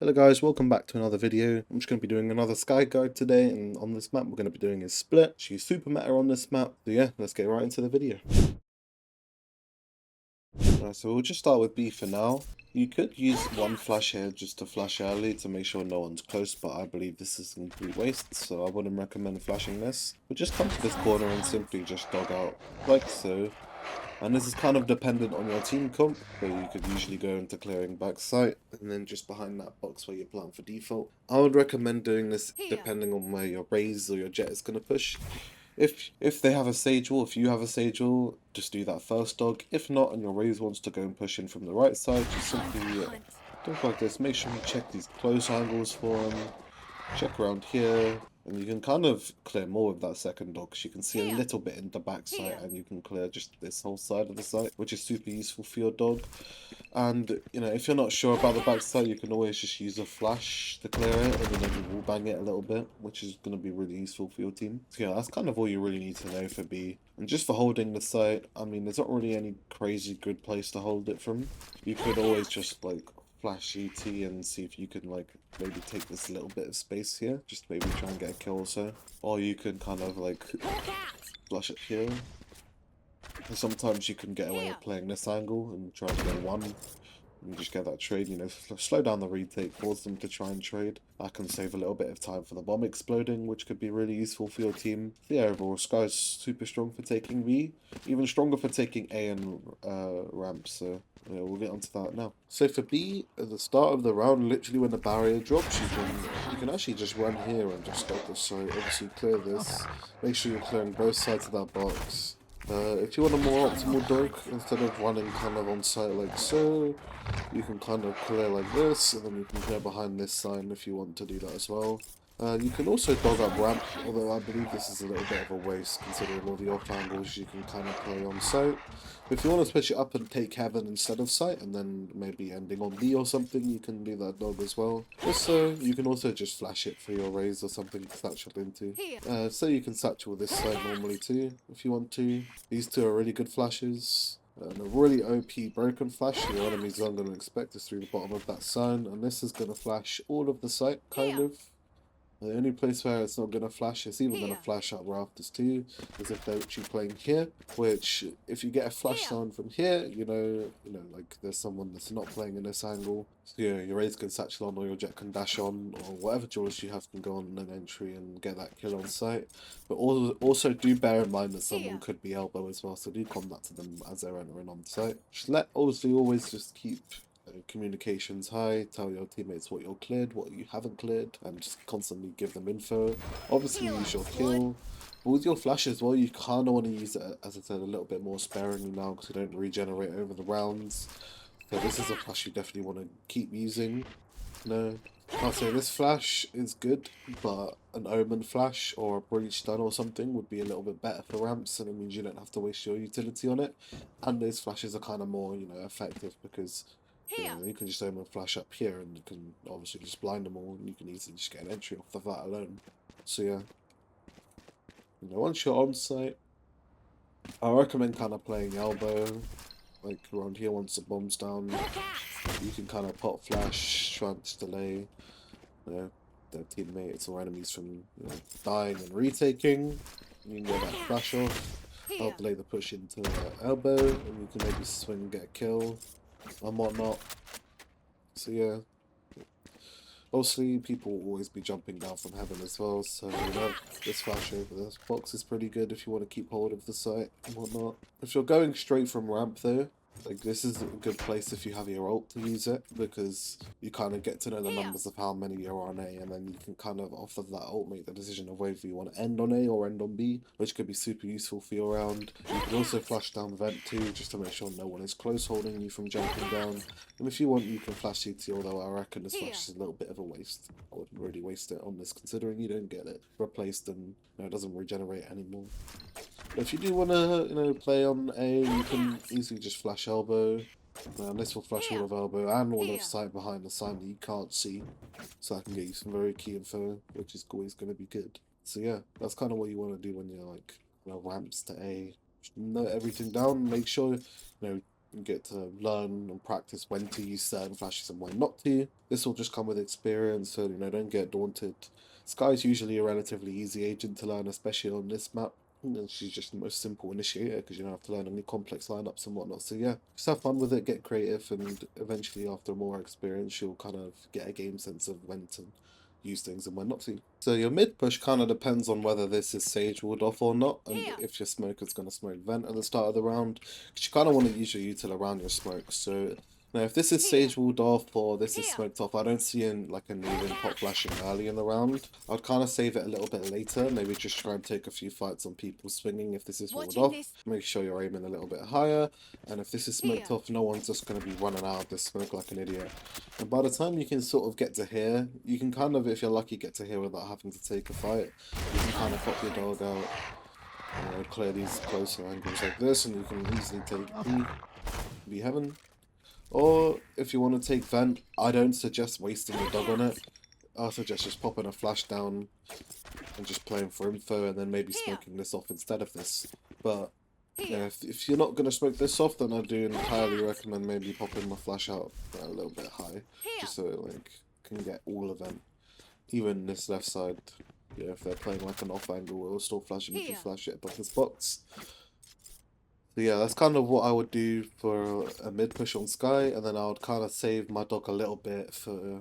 Hello guys, welcome back to another video. I'm just going to be doing another Skye guide today, and on this map we're going to be doing is split. She's super meta on this map, so yeah, let's get right into the video. So we'll just start with B for now. You could use one flash here just to flash early to make sure no one's close, but I believe this is a complete waste, so I wouldn't recommend flashing this. But just come to this corner and simply just dog out like so. And this is kind of dependent on your team comp, but you could usually go into clearing backside and then just behind that box where you're playing for default. I would recommend doing this depending on where your Raze or your Jet is going to push. If they have a Sage Wall, if you have a Sage Wall, just do that first dog. If not, and your Raze wants to go and push in from the right side, just simply dog like this. Make sure you check these close angles for them. Check around here, and you can kind of clear more with that second dog, because you can see a little bit in the back sight, and you can clear just this whole side of the site, which is super useful for your dog. And you know, if you're not sure about the back sight, you can always just use a flash to clear it, and then maybe wall bang it a little bit, which is going to be really useful for your team. So yeah, that's kind of all you really need to know for B. And just for holding the site, I mean, there's not really any crazy good place to hold it from. You could always just like flash ET and see if you can like maybe take this little bit of space here, just maybe try and get a kill or so. Or you can kind of like flash it here. And sometimes you can get away with playing this angle and try to get one and just get that trade, you know, slow down the retake, force them to try and trade. That can save a little bit of time for the bomb exploding, which could be really useful for your team. Yeah, overall, Skye's super strong for taking B, even stronger for taking A and ramp, so yeah, we'll get onto that now. So for B, at the start of the round, literally when the barrier drops, you can actually just run here and just stop this. So obviously clear this, make sure you're clearing both sides of that box. If you want a more optimal dog, instead of running kind of on site like so, you can kind of clear like this, and then you can clear behind this sign if you want to do that as well. You can also dog up ramp, although I believe this is a little bit of a waste considering all the off angles you can kind of play on site. But if you want to switch it up and take heaven instead of site, and then maybe ending on B or something, you can do that dog as well. Also, you can also just flash it for your Raze or something to satchel into. So you can satchel this side normally too, if you want to. These two are really good flashes. And a really OP broken flash your enemies aren't going to expect is through the bottom of that sign, and this is going to flash all of the site, kind of. The only place where it's not going to flash, it's even going to flash out rafters too, is if they're actually playing here, which, if you get a flash sound from here, like there's someone that's not playing in this angle, so your Raze can satchel on, or your Jet can dash on, or whatever jewels you have can go on an entry and get that kill on site. But also do bear in mind that someone could be elbow as well, so do combat to them as they're entering on site. Just obviously always just keep communications high, tell your teammates what you're cleared, what you haven't cleared, and just constantly give them info. Obviously use your kill, but with your flash as well, you kind of want to use it, as I said, a little bit more sparingly now, because you don't regenerate over the rounds. So this is a flash you definitely want to keep using. No, I'll say this flash is good, but an Omen flash or a Breach Stun or something would be a little bit better for ramps, and it means you don't have to waste your utility on it. And those flashes are kind of more, effective, because you can just Omen flash up here and you can obviously just blind them all, and you can easily just get an entry off of that alone. So yeah, once you're on site, I recommend kind of playing elbow, like around here once the bomb's down. You can kind of pop flash, trance delay, their teammates or enemies from dying and retaking. You can get that flash off, help delay the push into elbow, and you can maybe swing and get a kill and whatnot. So yeah, obviously people will always be jumping down from heaven as well, so this flash over this box is pretty good if you want to keep hold of the site and whatnot. If you're going straight from ramp though, like this is a good place if you have your ult to use it, because you kind of get to know the numbers of how many you're on A, and then you can kind of off of that ult make the decision of whether you want to end on A or end on B, which could be super useful for your round. You can also flash down vent too, just to make sure no one is close holding you from jumping down. And if you want, you can flash CT, although I reckon this flash is a little bit of a waste. I wouldn't really waste it on this, considering you don't get it replaced and it doesn't regenerate anymore. But if you do want to, play on A, you can easily just flash elbow. And this will flash all of elbow and all of sight behind the sign that you can't see. So I can get you some very key info, which is always going to be good. So yeah, that's kind of what you want to do when you're like, ramps to A. Just note everything down, make sure, You get to learn and practice when to use certain flashes and when not to. This will just come with experience, so don't get daunted. Skye's usually a relatively easy agent to learn, especially on this map. And she's just the most simple initiator because you don't have to learn any complex lineups and whatnot. So yeah, just have fun with it, get creative, and eventually after more experience you'll kind of get a game sense of when to use things and when not to. So your mid push kind of depends on whether this is sage walled off or not, and if your smoker's going to smoke vent at the start of the round, because you kind of want to use your util around your smoke. So now if this is sage walled off or this is smoked off, I don't see a need in pop flashing early in the round. I'd kind of save it a little bit later, maybe just try and take a few fights on people swinging if this is walled off. Make sure you're aiming a little bit higher, and if this is smoked off, no one's just going to be running out of this smoke like an idiot. And by the time you can sort of get to here, you can kind of, if you're lucky, get to here without having to take a fight. You can kind of pop your dog out, clear these closer angles like this, and you can easily take B heaven. Or if you want to take vent, I don't suggest wasting your dog on it. I suggest just popping a flash down and just playing for info, and then maybe smoking this off instead of this. But yeah, if you're not going to smoke this off, then I do entirely recommend maybe popping my flash out a little bit high, just so it can get all of them. Even this left side, yeah, if they're playing like an off angle, it'll still flash if you flash it above this box. So yeah, that's kind of what I would do for a mid push on Skye, and then I would kind of save my dog a little bit for,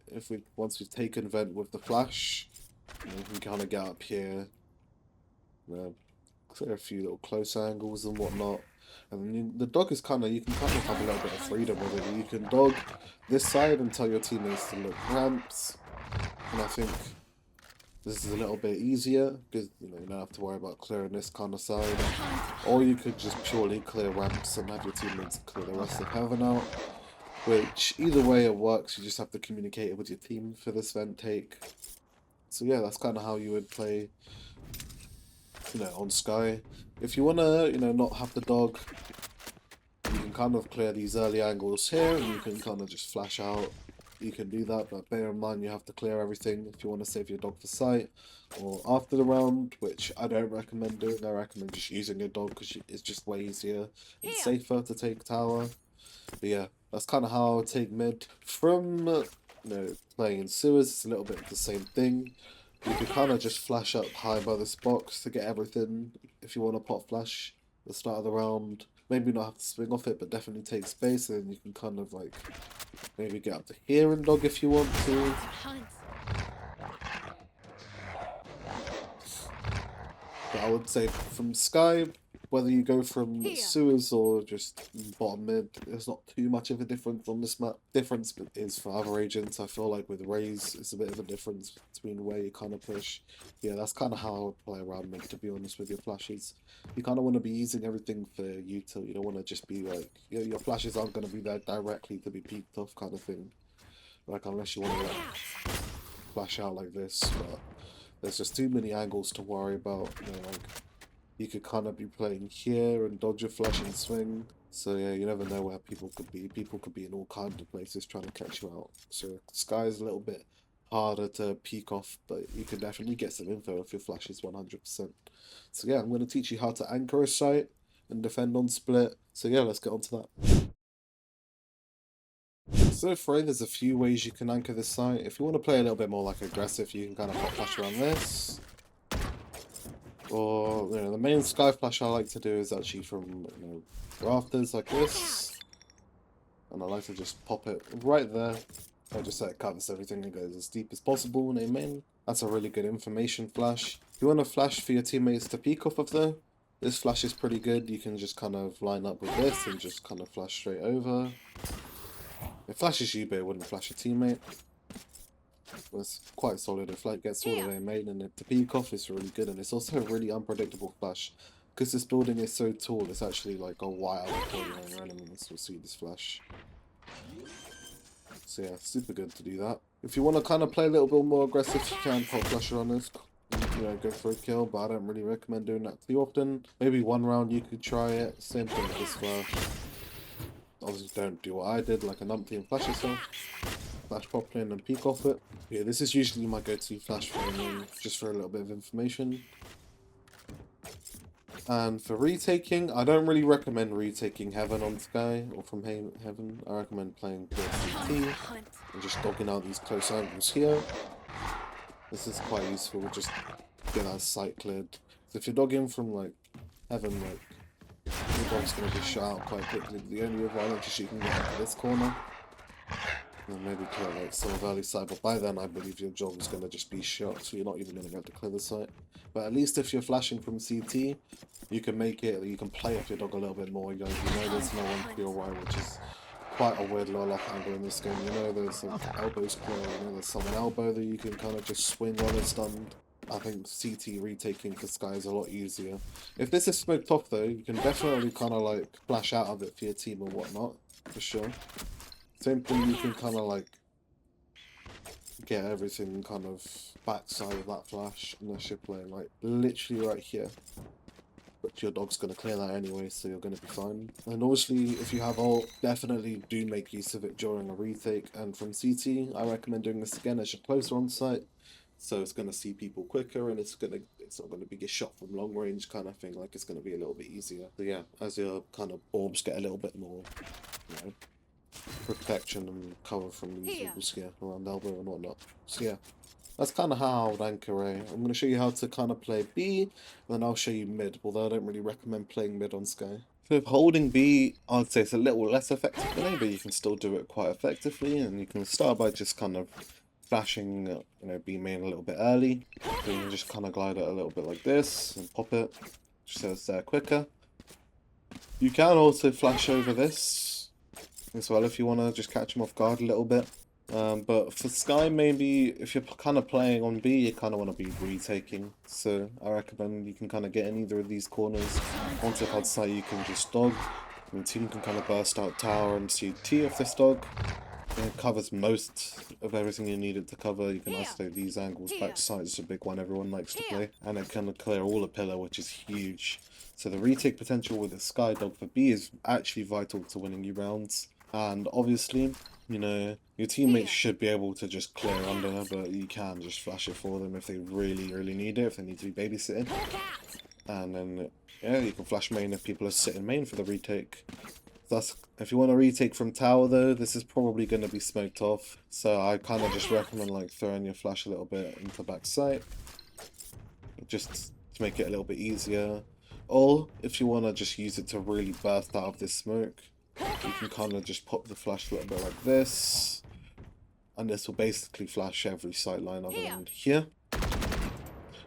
if once we've taken vent with the flash, we can kind of get up here, clear a few little close angles and whatnot. And then the dog is you can kind of have a little bit of freedom with it. You can dog this side and tell your teammates to look ramps, and I think this is a little bit easier because you don't have to worry about clearing this kind of side. Or you could just purely clear ramps and have your teammates clear the rest of heaven out. Which, either way it works, you just have to communicate it with your team for this vent take. So yeah, that's kind of how you would play, on Skye. If you want to, not have the dog, you can kind of clear these early angles here, and you can kind of just flash out. You can do that, but bear in mind you have to clear everything if you want to save your dog for sight or after the round, which I don't recommend doing. I recommend just using your dog because it's just way easier and safer to take tower. But yeah, that's kind of how I would take mid. From playing in sewers, it's a little bit the same thing. You could kind of just flash up high by this box to get everything if you want to pop flash at the start of the round. Maybe not have to swing off it, but definitely take space, and then you can kind of maybe get up to here and dog if you want to. But I would say from Skye, whether you go from sewers or just bottom mid, there's not too much of a difference on this map. Difference is for other agents. I feel like with Raze, it's a bit of a difference between where you kind of push. Yeah, that's kind of how I would play around mid, to be honest, with your flashes. You kind of want to be using everything for util. You don't want to just be your flashes aren't going to be there directly to be peeked off kind of thing. Unless you want to flash out like this, but there's just too many angles to worry about. You could kind of be playing here and dodge a flash and swing. So yeah, you never know where people could be. People could be in all kinds of places trying to catch you out. So Skye is a little bit harder to peek off, but you can definitely get some info if your flash is 100%. So yeah, I'm going to teach you how to anchor a site and defend on split. So yeah, let's get on to that. So for there's a few ways you can anchor this site. If you want to play a little bit more aggressive, you can kind of pop flash around this. Or, the main Skye flash I like to do is actually from, rafters like this. And I like to just pop it right there. I just say it covers everything and goes as deep as possible in a main. That's a really good information flash. If you want to flash for your teammates to peek off of though, this flash is pretty good. You can just kind of line up with this and just kind of flash straight over. It flashes you, but it wouldn't flash a teammate. It's quite solid. If gets all the way main, and the peek off is really good, and it's also a really unpredictable flash. Because this building is so tall, it's actually a while before your enemies will see this flash. So yeah, super good to do that. If you want to kind of play a little bit more aggressive, you can pop flasher on this. Go for a kill, but I don't really recommend doing that too often. Maybe one round you could try it. Same thing with this flash. Obviously don't do what I did, like a numpty and flash yourself. Flash properly and then peek off it. Yeah, this is usually my go-to flash for just for a little bit of information. And for retaking, I don't really recommend retaking Heaven on Skye or from Heaven. I recommend playing CT and just dogging out these close angles here. This is quite useful, just get that sight cleared. So if you're dogging from like Heaven, like your dog's gonna be shot out quite quickly. The only advantage is you can get into this corner. And maybe clear like some of early side, but by then I believe your job is gonna just be shot, so you're not even gonna be able to clear the site. But at least if you're flashing from CT, you can make it, you can play off your dog a little bit more. You know there's no one to your right, which is quite a weird low lock angle in this game. You know there's some elbows clear, you know there's someone elbow that you can kind of just swing on and stunned. I think CT retaking for Skye is a lot easier. If this is smoked off though, you can definitely kind of like flash out of it for your team or whatnot, for sure. Same thing, you can kind of like get everything kind of backside of that flash unless you're playing like literally right here. But your dog's going to clear that anyway, so you're going to be fine. And obviously, if you have ult, definitely do make use of it during a retake. And from CT, I recommend doing this again as you're closer on site. So it's going to see people quicker, and it's not going to be a shot from long range kind of thing. Like, it's going to be a little bit easier. So yeah, as your kind of orbs get a little bit more, you know, protection and cover from these walls here around elbow and whatnot. So yeah, that's kind of how I would anchor A. I'm going to show you how to kind of play B, and then I'll show you mid, although I don't really recommend playing mid on Skye. So if holding B, I'd say it's a little less effective than A, but you can still do it quite effectively, and you can start by just kind of flashing, you know, B main a little bit early. So you can just kind of glide it a little bit like this, and pop it, just so it's there quicker. You can also flash over this as well if you want to just catch him off guard a little bit. But for Skye, maybe if you're kind of playing on B, you kind of want to be retaking. So I recommend you can kind of get in either of these corners. Once you've had sight, you can just dog. And the team can kind of burst out tower and CT off this dog. And it covers most of everything you need it to cover. You can isolate these angles. Back to sight is a big one everyone likes to play. And it can clear all the pillar, which is huge. So the retake potential with the Skye dog for B is actually vital to winning you rounds. And obviously, you know, your teammates should be able to just clear under, but you can just flash it for them if they really, really need it, if they need to be babysitting. And then, yeah, you can flash main if people are sitting main for the retake. Thus, if you want to retake from tower though, this is probably going to be smoked off. So I kind of just recommend like throwing your flash a little bit into back sight, just to make it a little bit easier. Or if you want to just use it to really burst out of this smoke, you can kind of just pop the flash a little bit like this, and this will basically flash every sight line other than here,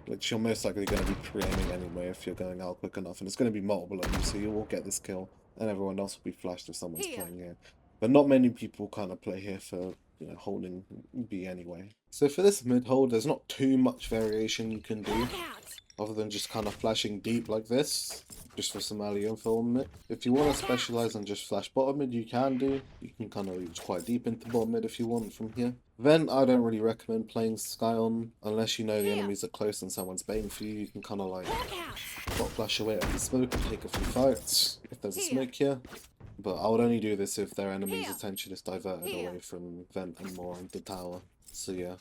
which you're most likely going to be pre-aiming anyway if you're going out quick enough, and it's going to be multiple of you, so you will get this kill, and everyone else will be flashed if someone's playing here. But not many people kind of play here for, you know, holding B anyway. So for this mid hold, there's not too much variation you can do, other than just kind of flashing deep like this, just for some early info on it. If you want to specialize and just flash bottom mid, you can do. You can kind of reach quite deep into bottom mid if you want from here. Then I don't really recommend playing Skye on, unless you know the enemies are close and someone's baiting for you. You can kind of like bot flash away at the smoke and take a few fights if there's a smoke here. But I would only do this if their enemy's attention is diverted away from vent and more on the tower. So yeah.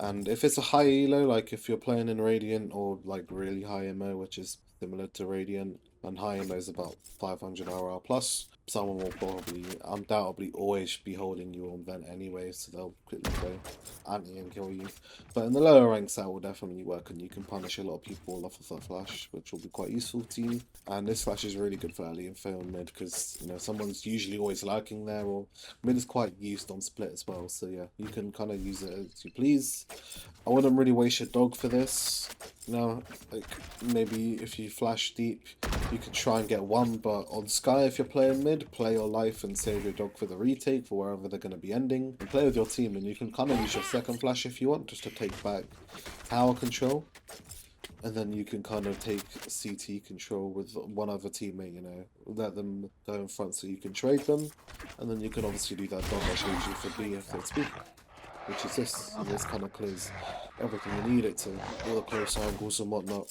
And if it's a high elo, like if you're playing in Radiant or like really high MO, which is similar to Radiant, and high MO is about 500 RR plus, someone will probably, undoubtedly, always be holding you on vent anyway, so they'll quickly go anti and kill you. But in the lower ranks, that will definitely work, and you can punish a lot of people off of that flash, which will be quite useful to you. And this flash is really good for early info on mid, because, you know, someone's usually always lurking there, or mid is quite used on split as well, so yeah, you can kind of use it as you please. I wouldn't really waste your dog for this. No, like, maybe if you flash deep, you could try and get one, but on Skye, if you're playing mid, play your life and save your dog for the retake for wherever they're going to be ending. And play with your team, and you can kind of use your second flash if you want, just to take back tower control. And then you can kind of take CT control with one other teammate, you know, let them go in front so you can trade them. And then you can obviously do that dog I showed you for B if it's B, which is this. And this kind of clears everything you need it to. All the close angles and whatnot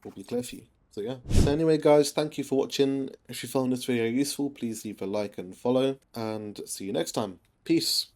will be clear for you. So yeah. So anyway guys, thank you for watching. If you found this video useful, please leave a like and follow. And see you next time. Peace.